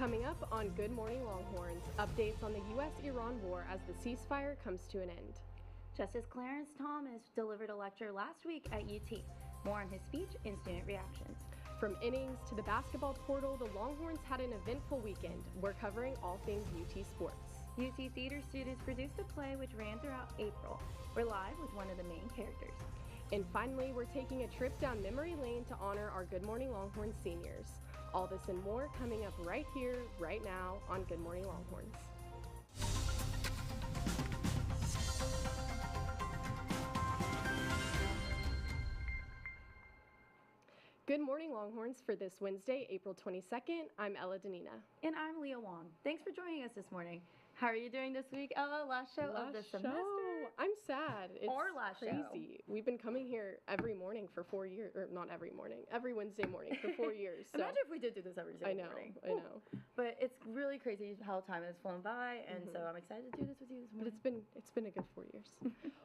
Coming up on Good Morning Longhorns, updates on the U.S.-Iran war as the ceasefire comes to an end. Justice Clarence Thomas delivered a lecture last week at UT. More on his speech and student reactions. From innings to the basketball portal, the Longhorns had an eventful weekend. We're covering all things UT sports. UT theater students produced a play which ran throughout April. We're live with one of the main characters. And finally, we're taking a trip down memory lane to honor our Good Morning Longhorns seniors. All this and more coming up right here, right now on Good Morning Longhorns. Good morning, Longhorns, for this Wednesday, April 22nd. I'm Ella Denena. And I'm Lia Hoang. Thanks for joining us this morning. How are you doing this week, Ella? Last show of the semester? I'm sad. It's last crazy. show. We've been coming here every morning for 4 years, or not every morning, every Wednesday morning for 4 years. So. Imagine if we did do this every single morning. I know. But it's really crazy how time has flown by, and so I'm excited to do this with you this morning. But it's been a good 4 years.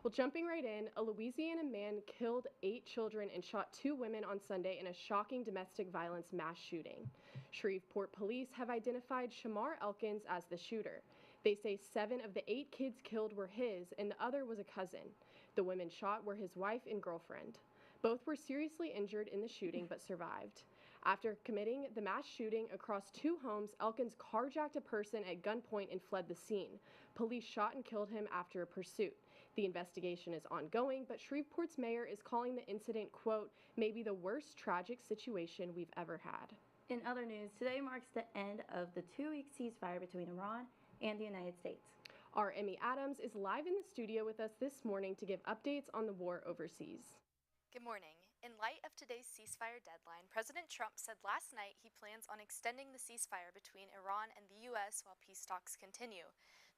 Well, jumping right in, a Louisiana man killed 8 children and shot 2 women on Sunday in a shocking domestic violence mass shooting. Shreveport police have identified Shamar Elkins as the shooter. They say 7 of the 8 kids killed were his, and the other was a cousin. The women shot were his wife and girlfriend. Both were seriously injured in the shooting but survived. After committing the mass shooting across 2 homes, Elkins carjacked a person at gunpoint and fled the scene. Police shot and killed him after a pursuit. The investigation is ongoing, but Shreveport's mayor is calling the incident, quote, maybe the worst tragic situation we've ever had. In other news, today marks the end of the 2-week ceasefire between Iran and the United States. Our Emmy Adams is live in the studio with us this morning to give updates on the war overseas. Good morning. In light of today's ceasefire deadline, President Trump said last night he plans on extending the ceasefire between Iran and the U.S. while peace talks continue.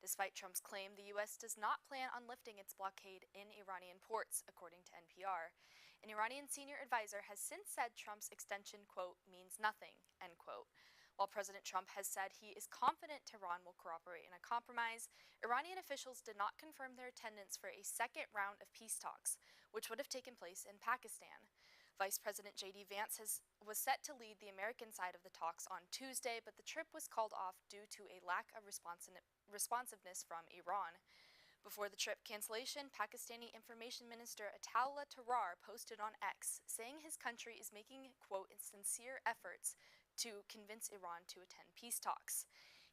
Despite Trump's claim, the U.S. does not plan on lifting its blockade in Iranian ports, according to NPR. An Iranian senior advisor has since said Trump's extension, quote, means nothing, end quote. While President Trump has said he is confident Tehran will cooperate in a compromise, Iranian officials did not confirm their attendance for a second round of peace talks, which would have taken place in Pakistan. Vice President J.D. Vance was set to lead the American side of the talks on Tuesday, but the trip was called off due to a lack of responsiveness from Iran. Before the trip cancellation, Pakistani Information Minister Ataullah Tarar posted on X, saying his country is making, quote, sincere efforts to convince Iran to attend peace talks.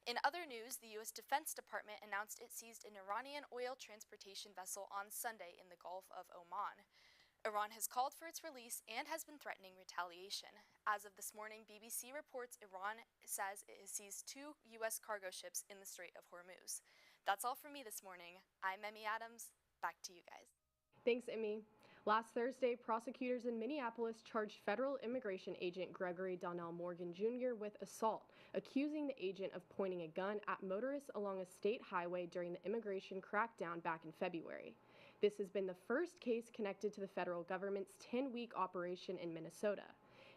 In other news, the U.S. Defense Department announced it seized an Iranian oil transportation vessel on Sunday in the Gulf of Oman. Iran has called for its release and has been threatening retaliation. As of this morning, BBC reports Iran says it has seized 2 U.S. cargo ships in the Strait of Hormuz. That's all from me this morning. I'm Emmy Adams. Back to you guys. Thanks, Emmy. Last Thursday, prosecutors in Minneapolis charged federal immigration agent Gregory Donnell Morgan Jr. with assault, accusing the agent of pointing a gun at motorists along a state highway during the immigration crackdown back in February. This has been the first case connected to the federal government's 10-week operation in Minnesota.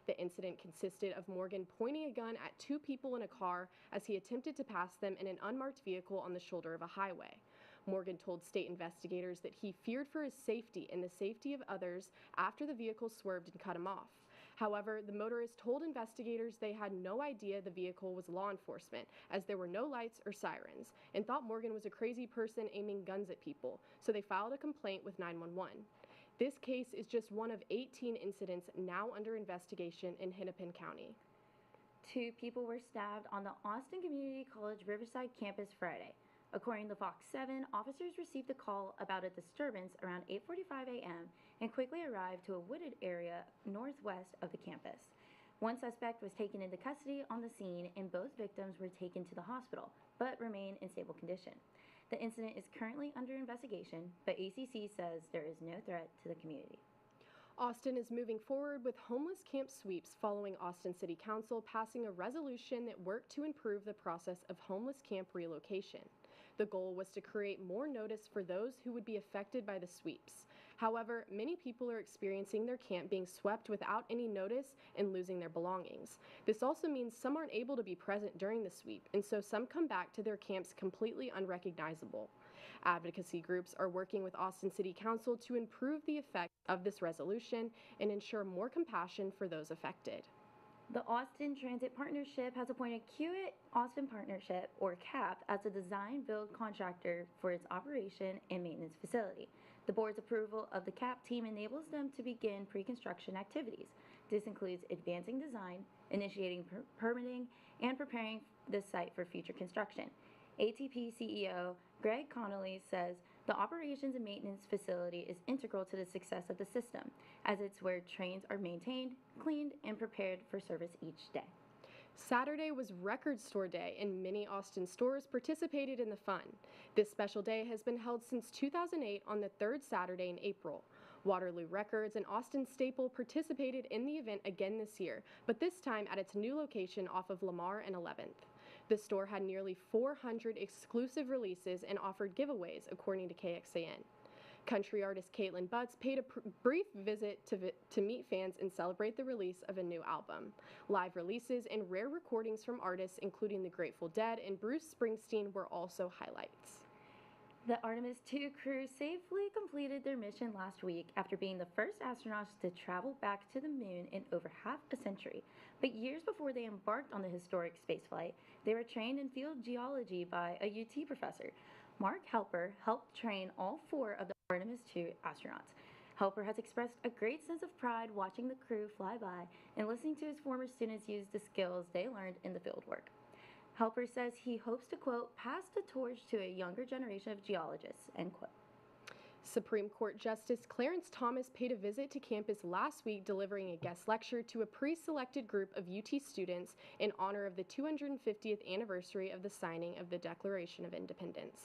The incident consisted of Morgan pointing a gun at 2 people in a car as he attempted to pass them in an unmarked vehicle on the shoulder of a highway. Morgan told state investigators that he feared for his safety and the safety of others after the vehicle swerved and cut him off. However, the motorist told investigators they had no idea the vehicle was law enforcement, as there were no lights or sirens, and thought Morgan was a crazy person aiming guns at people, so they filed a complaint with 911. This case is just one of 18 incidents now under investigation in Hennepin County. 2 people were stabbed on the Austin Community College Riverside campus Friday. According to Fox 7, officers received a call about a disturbance around 8:45 a.m. and quickly arrived to a wooded area northwest of the campus. One suspect was taken into custody on the scene, and both victims were taken to the hospital, but remain in stable condition. The incident is currently under investigation, but ACC says there is no threat to the community. Austin is moving forward with homeless camp sweeps following Austin City Council passing a resolution that worked to improve the process of homeless camp relocation. The goal was to create more notice for those who would be affected by the sweeps. However, many people are experiencing their camp being swept without any notice and losing their belongings. This also means some aren't able to be present during the sweep, and so some come back to their camps completely unrecognizable. Advocacy groups are working with Austin City Council to improve the effect of this resolution and ensure more compassion for those affected. The Austin Transit Partnership has appointed Kiewit Austin Partnership, or CAP, as a design build contractor for its operation and maintenance facility. The board's approval of the CAP team enables them to begin pre construction activities. This includes advancing design, initiating permitting, and preparing the site for future construction. ATP CEO Greg Connolly says the operations and maintenance facility is integral to the success of the system, as it's where trains are maintained, cleaned, and prepared for service each day. Saturday was Record Store Day, and many Austin stores participated in the fun. This special day has been held since 2008 on the third Saturday in April. Waterloo Records, an Austin staple, participated in the event again this year, but this time at its new location off of Lamar and 11th. The store had nearly 400 exclusive releases and offered giveaways, according to KXAN. Country artist Caitlin Butts paid a brief visit to meet fans and celebrate the release of a new album. Live releases and rare recordings from artists including the Grateful Dead and Bruce Springsteen were also highlights. The Artemis II crew safely completed their mission last week after being the first astronauts to travel back to the moon in over half a century. But years before they embarked on the historic spaceflight, they were trained in field geology by a UT professor. Mark Helper helped train all 4 of the Artemis II astronauts. Helper has expressed a great sense of pride watching the crew fly by and listening to his former students use the skills they learned in the fieldwork. Helper says he hopes to, quote, pass the torch to a younger generation of geologists, end quote. Supreme Court Justice Clarence Thomas paid a visit to campus last week, delivering a guest lecture to a pre-selected group of UT students in honor of the 250th anniversary of the signing of the Declaration of Independence.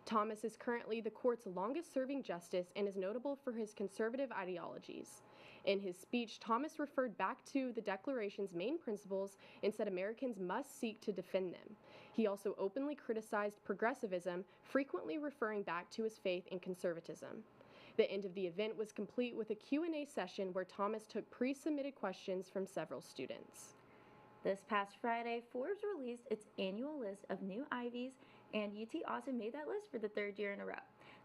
Thomas is currently the court's longest-serving justice and is notable for his conservative ideologies. In his speech, Thomas referred back to the Declaration's main principles and said Americans must seek to defend them. He also openly criticized progressivism, frequently referring back to his faith in conservatism. The end of the event was complete with a Q&A session where Thomas took pre-submitted questions from several students. This past Friday, Forbes released its annual list of new Ivies, and UT Austin made that list for the 3rd year in a row.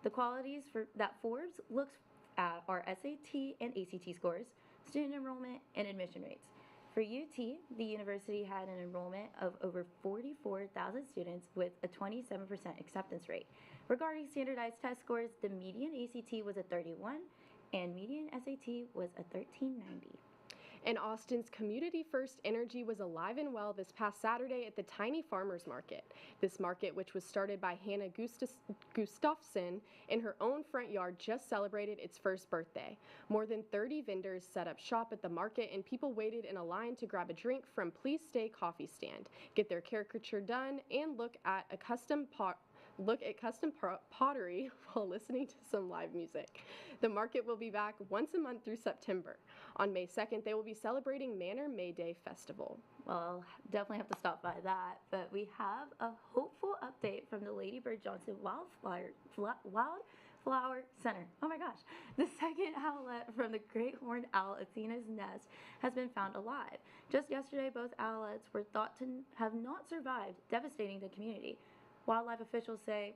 The qualities that Forbes looks at are SAT and ACT scores, student enrollment, and admission rates. For UT, the university had an enrollment of over 44,000 students with a 27% acceptance rate. Regarding standardized test scores, the median ACT was a 31 and median SAT was a 1390. And Austin's Community First Energy was alive and well this past Saturday at the Tiny Farmers Market. This market, which was started by Hannah Gustafson in her own front yard, just celebrated its first birthday. More than 30 vendors set up shop at the market, and people waited in a line to grab a drink from Please Stay coffee stand, get their caricature done, and look at custom pottery while listening to some live music. The market will be back once a month through September. On May 2nd, they will be celebrating Manor May Day Festival. Well, definitely have to stop by that, but we have a hopeful update from the Lady Bird Johnson Wildflower Center. Oh my gosh. The second owlet from the great horned owl Athena's nest has been found alive. Just yesterday, both owlets were thought to have not survived, devastating the community. Wildlife officials say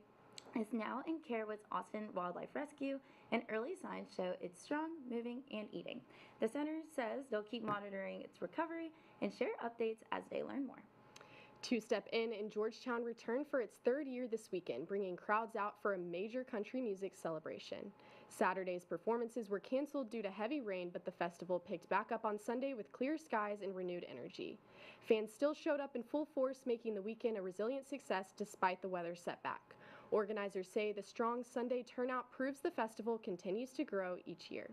it's now in care with Austin Wildlife Rescue, and early signs show it's strong, moving, and eating. The center says they'll keep monitoring its recovery and share updates as they learn more. Two Step In Georgetown returned for its 3rd year this weekend, bringing crowds out for a major country music celebration. Saturday's performances were canceled due to heavy rain, but the festival picked back up on Sunday with clear skies and renewed energy. Fans still showed up in full force, making the weekend a resilient success despite the weather setback. Organizers say the strong Sunday turnout proves the festival continues to grow each year.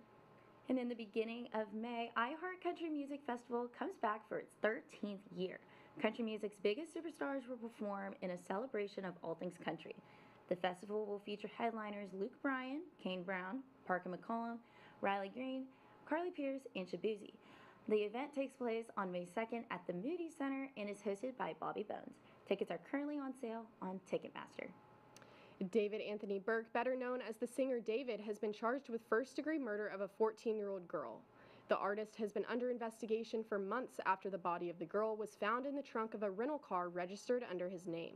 And in the beginning of May, iHeart Country Music Festival comes back for its 13th year. Country music's biggest superstars will perform in a celebration of all things country. The festival will feature headliners Luke Bryan, Kane Brown, Parker McCollum, Riley Green, Carly Pierce, and Shabuzi. The event takes place on May 2nd at the Moody Center and is hosted by Bobby Bones. Tickets are currently on sale on Ticketmaster. David Anthony Burke, better known as the singer David, has been charged with first-degree murder of a 14-year-old girl. The artist has been under investigation for months after the body of the girl was found in the trunk of a rental car registered under his name.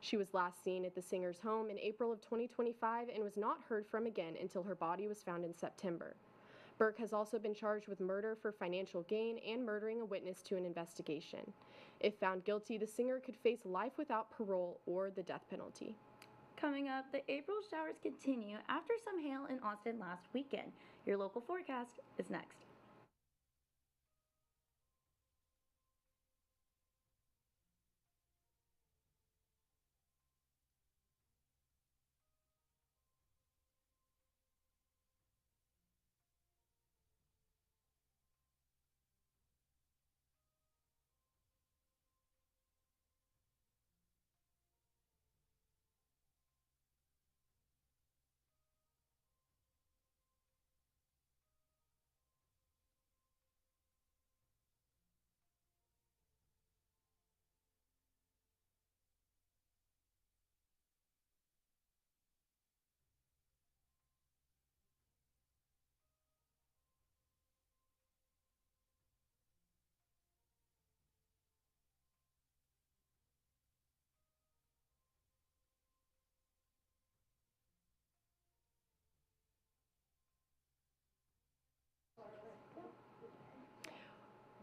She was last seen at the singer's home in April of 2025 and was not heard from again until her body was found in September. Burke has also been charged with murder for financial gain and murdering a witness to an investigation. If found guilty, the singer could face life without parole or the death penalty. Coming up, the April showers continue after some hail in Austin last weekend. Your local forecast is next.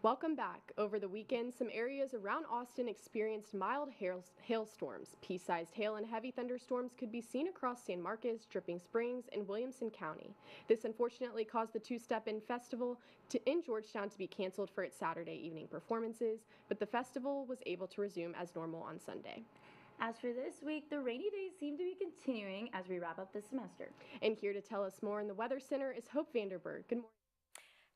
Welcome back. Over the weekend, some areas around Austin experienced mild hailstorms. Pea-sized hail and heavy thunderstorms could be seen across San Marcos, Dripping Springs, and Williamson County. This unfortunately caused the Two-Step-In Festival in Georgetown to be canceled for its Saturday evening performances, but the festival was able to resume as normal on Sunday. As for this week, the rainy days seem to be continuing as we wrap up the semester. And here to tell us more in the Weather Center is Hope Vanderberg. Good morning.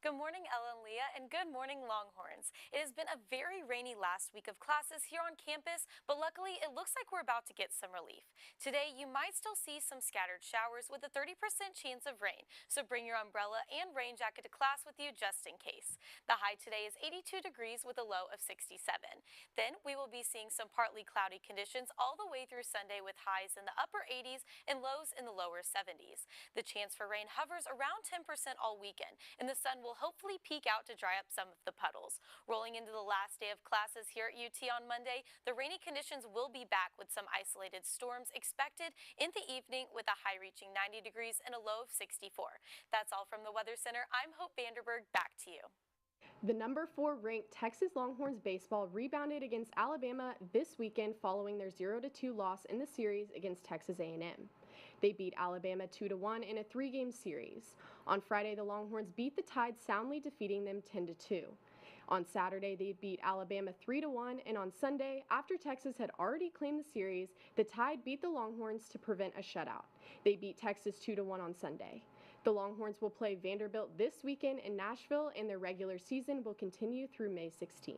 Good morning, Ella and Leah, and good morning, Longhorns. It has been a very rainy last week of classes here on campus, but luckily it looks like we're about to get some relief. Today, you might still see some scattered showers with a 30% chance of rain, so bring your umbrella and rain jacket to class with you just in case. The high today is 82 degrees with a low of 67. Then we will be seeing some partly cloudy conditions all the way through Sunday with highs in the upper 80s and lows in the lower 70s. The chance for rain hovers around 10% all weekend, and the sun will hopefully peak out to dry up some of the puddles. Rolling into the last day of classes here at UT on Monday, the rainy conditions will be back with some isolated storms expected in the evening with a high reaching 90 degrees and a low of 64. That's all from the Weather Center. I'm Hope Vanderberg. Back to you. The number 4 ranked Texas Longhorns baseball rebounded against Alabama this weekend following their 0-2 loss in the series against Texas A&M. They beat Alabama 2-1 in a 3-game series. On Friday, the Longhorns beat the Tide soundly, defeating them 10-2. On Saturday, they beat Alabama 3-1, and on Sunday, after Texas had already claimed the series, the Tide beat the Longhorns to prevent a shutout. They beat Texas 2-1 on Sunday. The Longhorns will play Vanderbilt this weekend in Nashville, and their regular season will continue through May 16th.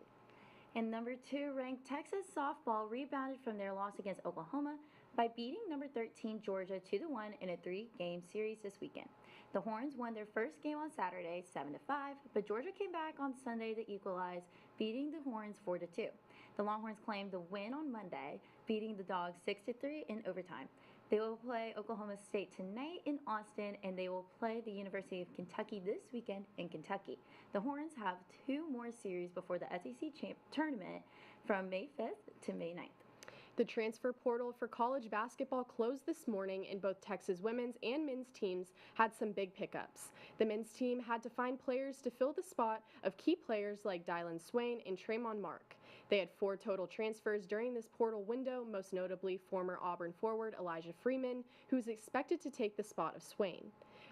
And number 2 ranked Texas softball rebounded from their loss against Oklahoma by beating number 13 Georgia 2-1 in a 3-game series this weekend. The Horns won their first game on Saturday 7-5, but Georgia came back on Sunday to equalize, beating the Horns 4-2. The Longhorns claimed the win on Monday, beating the Dogs 6-3 in overtime. They will play Oklahoma State tonight in Austin, and they will play the University of Kentucky this weekend in Kentucky. The Horns have 2 more series before the SEC tournament from May 5th to May 9th. The transfer portal for college basketball closed this morning, and both Texas women's and men's teams had some big pickups. The men's team had to find players to fill the spot of key players like Dylan Swain and Tremont Mark. They had 4 total transfers during this portal window, most notably former Auburn forward Elijah Freeman, who is expected to take the spot of Swain.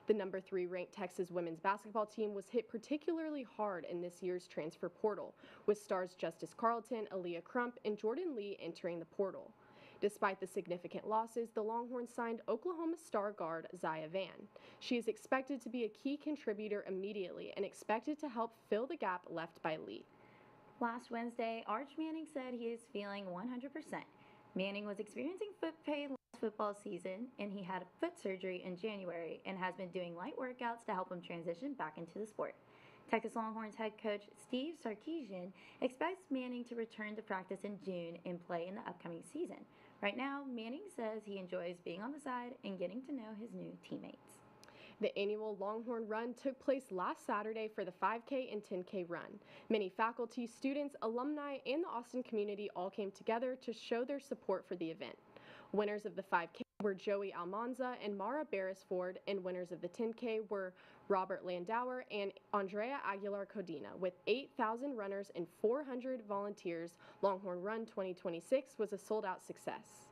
The number 3 ranked Texas women's basketball team was hit particularly hard in this year's transfer portal, with stars Justice Carlton, Aaliyah Crump, and Jordan Lee entering the portal. Despite the significant losses, the Longhorns signed Oklahoma star guard Zaya Van. She is expected to be a key contributor immediately and expected to help fill the gap left by Lee. Last Wednesday, Arch Manning said he is feeling 100%. Manning was experiencing foot pain last football season, and he had foot surgery in January and has been doing light workouts to help him transition back into the sport. Texas Longhorns head coach Steve Sarkisian expects Manning to return to practice in June and play in the upcoming season. Right now, Manning says he enjoys being on the side and getting to know his new teammates. The annual Longhorn Run took place last Saturday for the 5K and 10K run. Many faculty, students, alumni, and the Austin community all came together to show their support for the event. Winners of the 5K were Joey Almanza and Mara Beresford, and winners of the 10K were Robert Landauer and Andrea Aguilar Codina. With 8,000 runners and 400 volunteers, Longhorn Run 2026 was a sold-out success.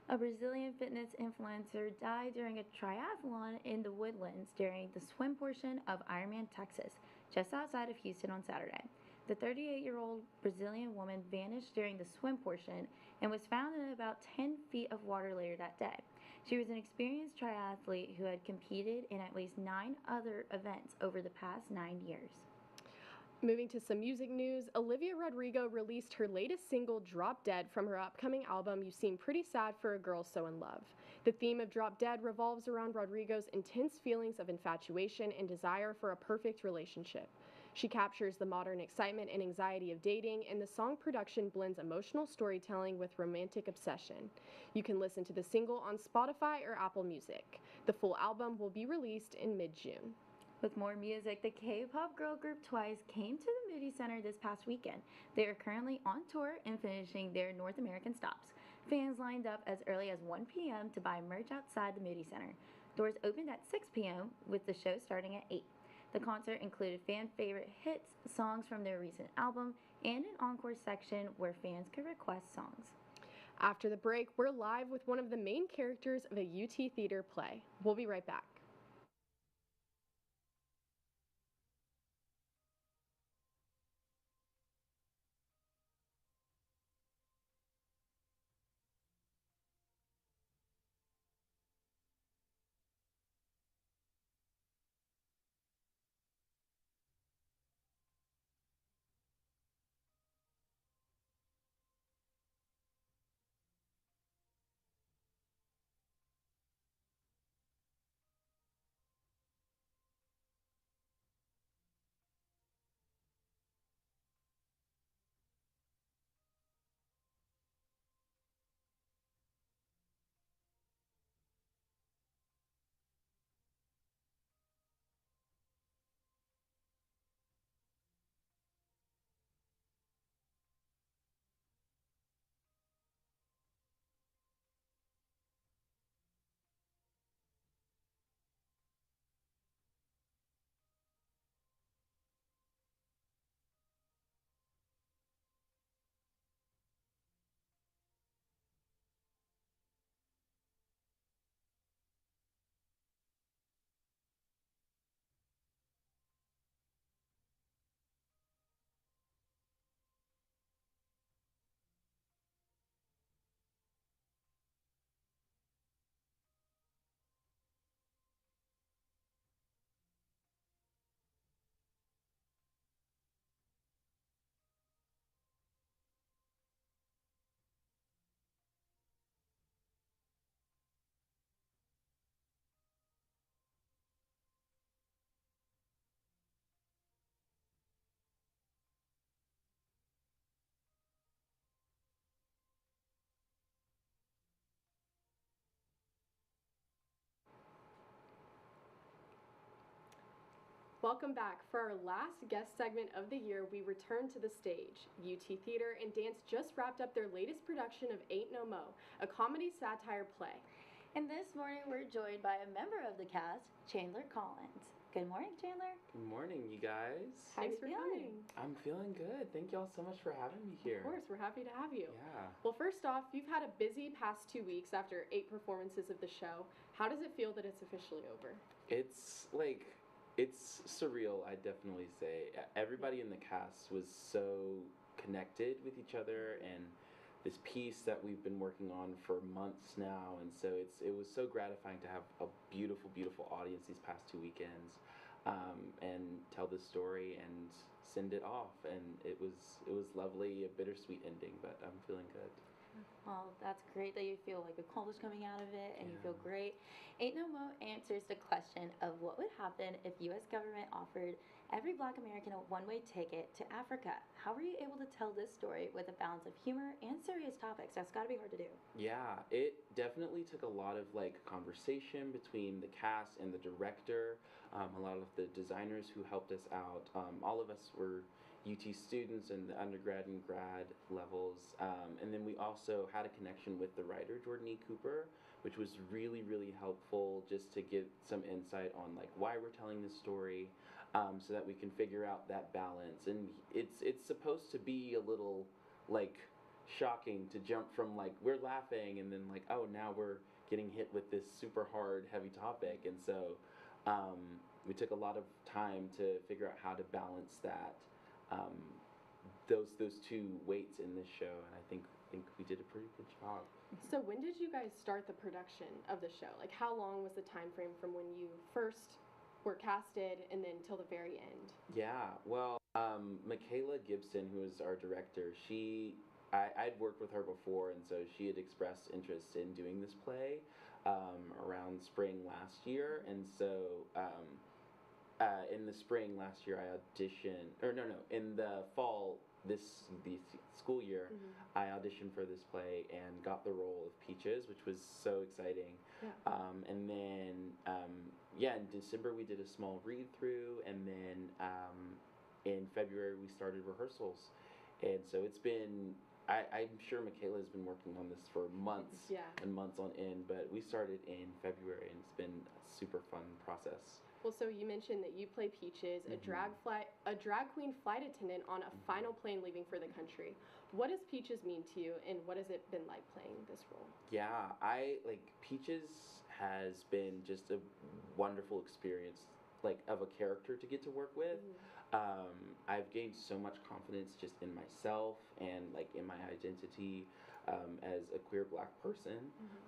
A Brazilian fitness influencer died during a triathlon in the Woodlands during the swim portion of Ironman Texas, just outside of Houston on Saturday. The 38-year-old Brazilian woman vanished during the swim portion and was found in about 10 feet of water later that day. She was an experienced triathlete who had competed in at least 9 other events over the past 9 years. Moving to some music news, Olivia Rodrigo released her latest single, Drop Dead, from her upcoming album, You Seem Pretty Sad for a Girl So in Love. The theme of Drop Dead revolves around Rodrigo's intense feelings of infatuation and desire for a perfect relationship. She captures the modern excitement and anxiety of dating, and the song production blends emotional storytelling with romantic obsession. You can listen to the single on Spotify or Apple Music. The full album will be released in mid-June. With more music, the K-pop girl group Twice came to the Moody Center this past weekend. They are currently on tour and finishing their North American stops. Fans lined up as early as 1 p.m. to buy merch outside the Moody Center. Doors opened at 6 p.m. with the show starting at 8. The concert included fan favorite hits, songs from their recent album, and an encore section where fans could request songs. After the break, we're live with one of the main characters of a UT theater play. We'll be right back. Welcome back. For our last guest segment of the year, we return to the stage. UT Theater and Dance just wrapped up their latest production of Ain't No Mo, a comedy satire play. And this morning we're joined by a member of the cast, Chandler Collins. Good morning, Chandler. Good morning, you guys. Thanks for coming. I'm feeling good. Thank you all so much for having me here. Of course, we're happy to have you. Yeah. Well, first off, you've had a busy past 2 weeks after 8 performances of the show. How does it feel that it's officially over? It's surreal, I'd definitely say. Everybody in the cast was so connected with each other, and this piece that we've been working on for months now, and so it was so gratifying to have a beautiful, beautiful audience these past 2 weekends, and tell this story and send it off, and it was lovely, a bittersweet ending, but I'm feeling good. Well, that's great that you feel like a call is coming out of it and you feel Yeah. great. Ain't No Mo answers the question of what would happen if U.S. government offered every Black American a one-way ticket to Africa. How were you able to tell this story with a balance of humor and serious topics? That's got to be hard to do. Yeah, it definitely took a lot of conversation between the cast and the director, a lot of the designers who helped us out. All of us were UT students in the undergrad and grad levels, and then we also had a connection with the writer Jordan E. Cooper, which was really, really helpful just to get some insight on like why we're telling this story, so that we can figure out that balance. And it's supposed to be a little like shocking to jump from like we're laughing and then like, oh, now we're getting hit with this super hard heavy topic. And so we took a lot of time to figure out how to balance that, um, those two weights in this show, and I think we did a pretty good job. So when did you guys start the production of the show? Like, how long was the time frame from when you first were casted and then till the very end? Yeah, well, Michaela Gibson, who is our director, I'd worked with her before, and so she had expressed interest in doing this play around spring last year, and so in the spring last year, I auditioned, or no, in the fall the school year, I auditioned for this play and got the role of Peaches, which was so exciting. Yeah. And then, yeah, in December we did a small read through, and then in February we started rehearsals, and so it's been. I'm sure Michaela has been working on this for months and months on end, but we started in February, and it's been a super fun process. Well, so you mentioned that you play Peaches, a drag queen flight attendant on a final plane leaving for the country. What does Peaches mean to you, and what has it been like playing this role? Yeah, I like Peaches has been just a wonderful experience, like of a character to get to work with. I've gained so much confidence just in myself and like in my identity as a queer Black person,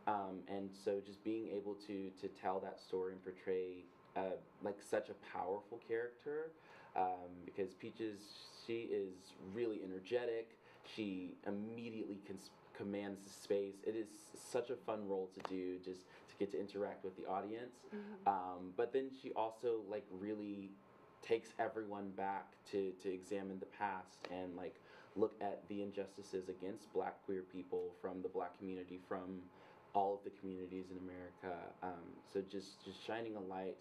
and so just being able to tell that story and portray like such a powerful character, because Peaches, she is really energetic. She immediately commands the space. It is such a fun role to do, just to get to interact with the audience. But then she also like really takes everyone back to examine the past and like look at the injustices against Black queer people from the Black community, from all of the communities in America. So just shining a light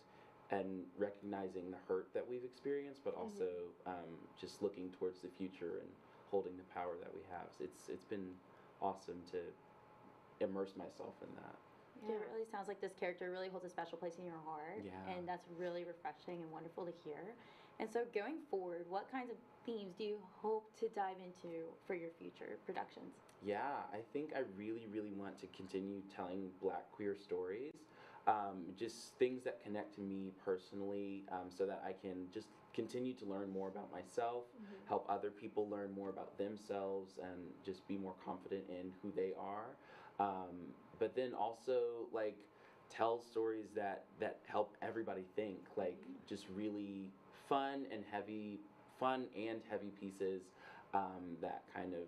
and recognizing the hurt that we've experienced, but also just looking towards the future and holding the power that we have. So it's been awesome to immerse myself in that. Yeah, it really sounds like this character really holds a special place in your heart. Yeah. And that's really refreshing and wonderful to hear. And so going forward, what kinds of themes do you hope to dive into for your future productions? Yeah, I think I really, really want to continue telling Black queer stories. Just things that connect to me personally, so that I can just continue to learn more about myself, help other people learn more about themselves, and just be more confident in who they are. But then also like tell stories that help everybody think, like just really fun and heavy pieces, that kind of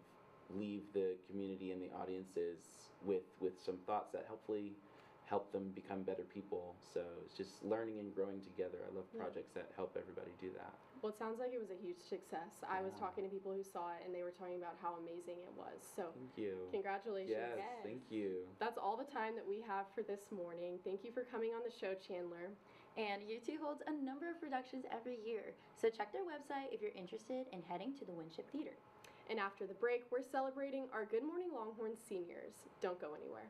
leave the community and the audiences with some thoughts that hopefully help them become better people. So it's just learning and growing together. I love projects that help everybody do that. Well, it sounds like it was a huge success. I was talking to people who saw it, and they were talking about how amazing it was. So Thank you. Congratulations. Yes, thank you. That's all the time that we have for this morning. Thank you for coming on the show, Chandler. And U2 holds a number of productions every year, so check their website if you're interested in heading to the Winship Theater. And after the break, we're celebrating our Good Morning Longhorns seniors. Don't go anywhere.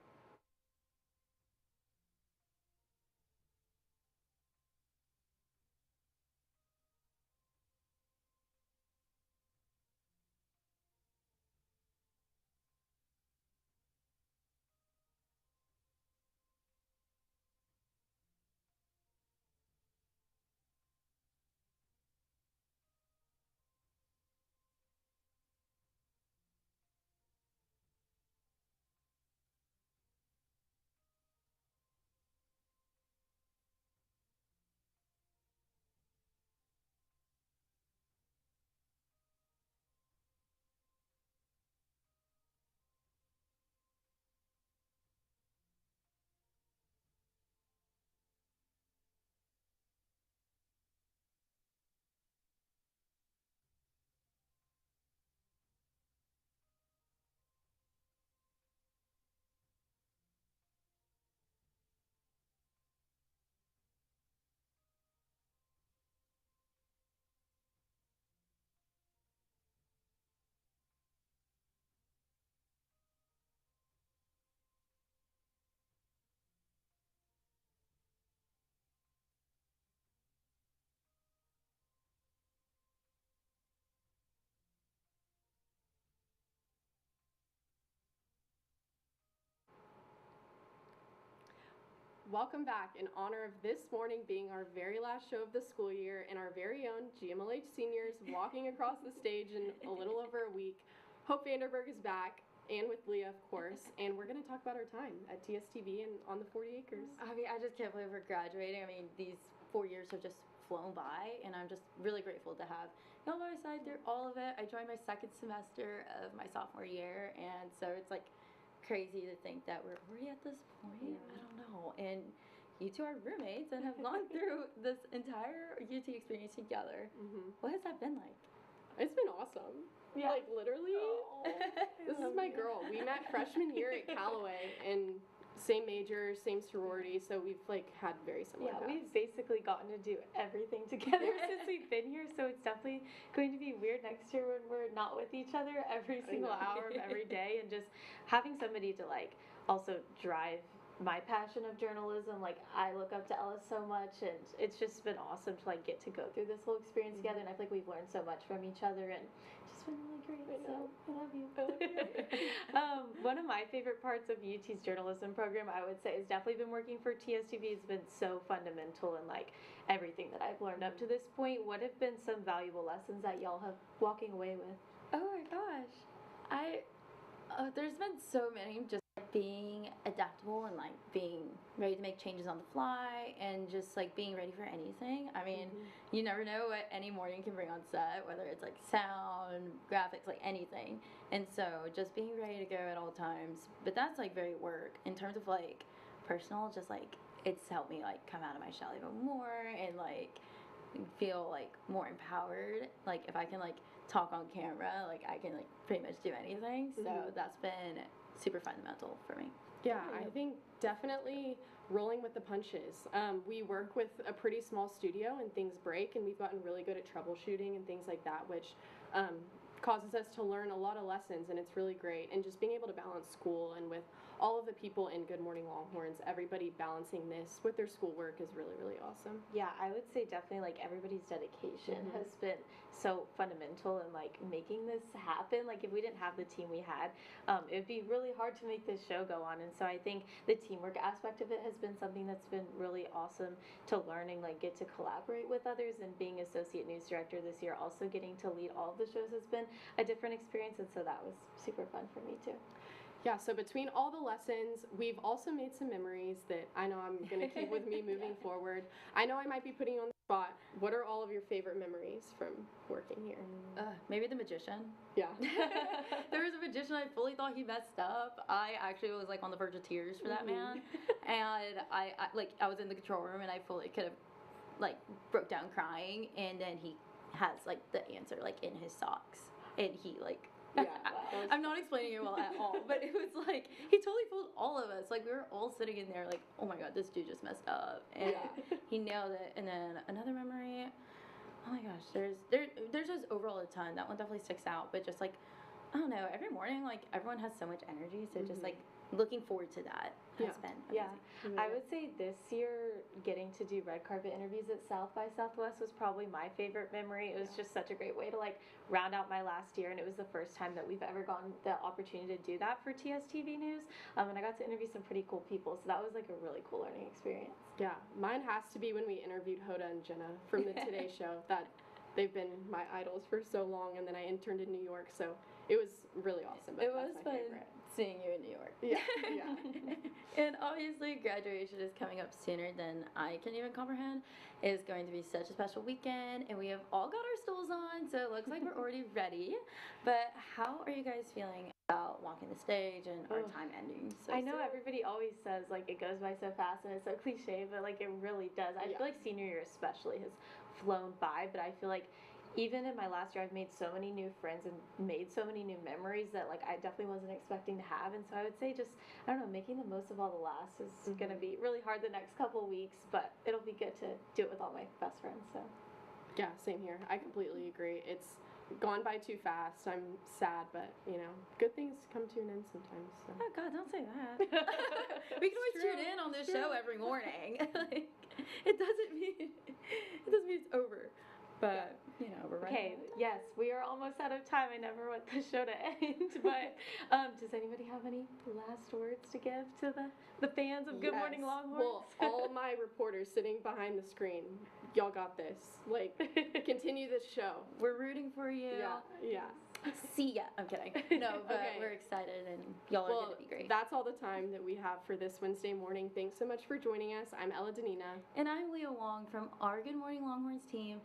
welcome back in honor of this morning being our very last show of the school year and our very own GMLH seniors walking across the stage in a little over a week. Hope Vanderburg is back, and with Leah, of course, and we're going to talk about our time at TSTV and on the 40 acres. I mean, I just can't believe we're graduating. I mean, these 4 years have just flown by, and I'm just really grateful to have y'all by my side through all of it. I joined my second semester of my sophomore year, and so it's like crazy to think that we're already at this point. Yeah. I don't know. And you two are roommates and have gone through this entire UT experience together. Mm-hmm. What has that been like? It's been awesome. Yeah. Like, literally, this is my girl. We met freshman year at Callaway, and same major, same sorority, so we've, like, had very similar paths. We've basically gotten to do everything together since we've been here, so it's definitely going to be weird next year when we're not with each other every single hour of every day, and just having somebody to, like, also drive my passion of journalism. Like, I look up to Ella so much, and it's just been awesome to, like, get to go through this whole experience together, and I feel like we've learned so much from each other, and it's just been really great. So I love you. One of my favorite parts of UT's journalism program, I would say, has definitely been working for TSTV. It's been so fundamental in, like, everything that I've learned up to this point. What have been some valuable lessons that y'all have walking away with? Oh my gosh, there's been so many, just like being adaptable and like being ready to make changes on the fly and just like being ready for anything. I mean, you never know what any morning can bring on set, whether it's like sound, graphics, like anything. And so just being ready to go at all times. But that's like very work. In terms of like personal, just like it's helped me like come out of my shell even more and like feel like more empowered. Like if I can like talk on camera, like I can like pretty much do anything. So that's been super fundamental for me. Yeah, I think definitely rolling with the punches. We work with a pretty small studio and things break, and we've gotten really good at troubleshooting and things like that, which causes us to learn a lot of lessons, and it's really great. And just being able to balance school and with all of the people in Good Morning Longhorns, everybody balancing this with their schoolwork is really, really awesome. Yeah, I would say definitely like everybody's dedication has been so fundamental in like making this happen. Like if we didn't have the team we had, it would be really hard to make this show go on. And so I think the teamwork aspect of it has been something that's been really awesome to learning, like get to collaborate with others. And being associate news director this year, also getting to lead all of the shows has been a different experience. And so that was super fun for me too. Yeah, so between all the lessons, we've also made some memories that I know I'm going to keep with me moving forward. I know I might be putting you on the spot. What are all of your favorite memories from working here? Maybe the magician. Yeah. There was a magician, I fully thought he messed up. I actually was like on the verge of tears for that man. And I was in the control room and I fully could have like broke down crying, and then he has like the answer like in his socks. And he like I'm not explaining it well at all, but it was like he totally fooled all of us. Like we were all sitting in there like, oh my god, this dude just messed up, and he nailed it. And then another memory, oh my gosh, there's just overall a ton. That one definitely sticks out. But just like I don't know, every morning like everyone has so much energy, so just like looking forward to that has been amazing. I would say this year getting to do red carpet interviews at South by Southwest was probably my favorite memory. It was just such a great way to like round out my last year, and it was the first time that we've ever gotten the opportunity to do that for TSTV News, and I got to interview some pretty cool people, so that was like a really cool learning experience. Yeah, mine has to be when we interviewed Hoda and Jenna from the Today Show. That they've been my idols for so long, and then I interned in New York, so it was really awesome. But it was fun seeing you in New York. Yeah. And obviously graduation is coming up sooner than I can even comprehend. It is going to be such a special weekend, and we have all got our stools on, so it looks like we're already ready. But how are you guys feeling about walking the stage and our time ending so I know soon? Everybody always says like it goes by so fast, and it's so cliche, but like it really does. I feel like senior year especially has flown by, but I feel like even in my last year, I've made so many new friends and made so many new memories that like I definitely wasn't expecting to have. And so I would say just, I don't know, making the most of all the laughs is going to be really hard the next couple of weeks, but it'll be good to do it with all my best friends. So yeah, same here. I completely agree. It's gone by too fast. I'm sad, but you know, good things come to an end sometimes. So. Oh God, don't say that. We can always tune in on this show every morning. Like, it doesn't mean it's over. But we're running Okay, out of time. yes, we are almost out of time. I never want the show to end, but does anybody have any last words to give to the fans of Good Morning Yes. Longhorns? Well, all my reporters sitting behind the screen, y'all got this. Like, continue this show. We're rooting for you. Yeah. See ya. I'm kidding. No, but Okay. we're excited and y'all are Well, going to be great. that's all the time that we have for this Wednesday morning. Thanks so much for joining us. I'm Ella Denena. And I'm Lia Hoang from our Good Morning Longhorns team.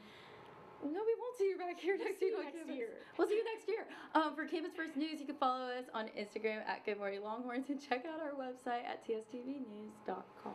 No, we won't see you back here next see week you on next campus. year. We'll see you next year. For Campus First News, you can follow us on Instagram at Good Morning Longhorns and check out our website at tstvnews.com.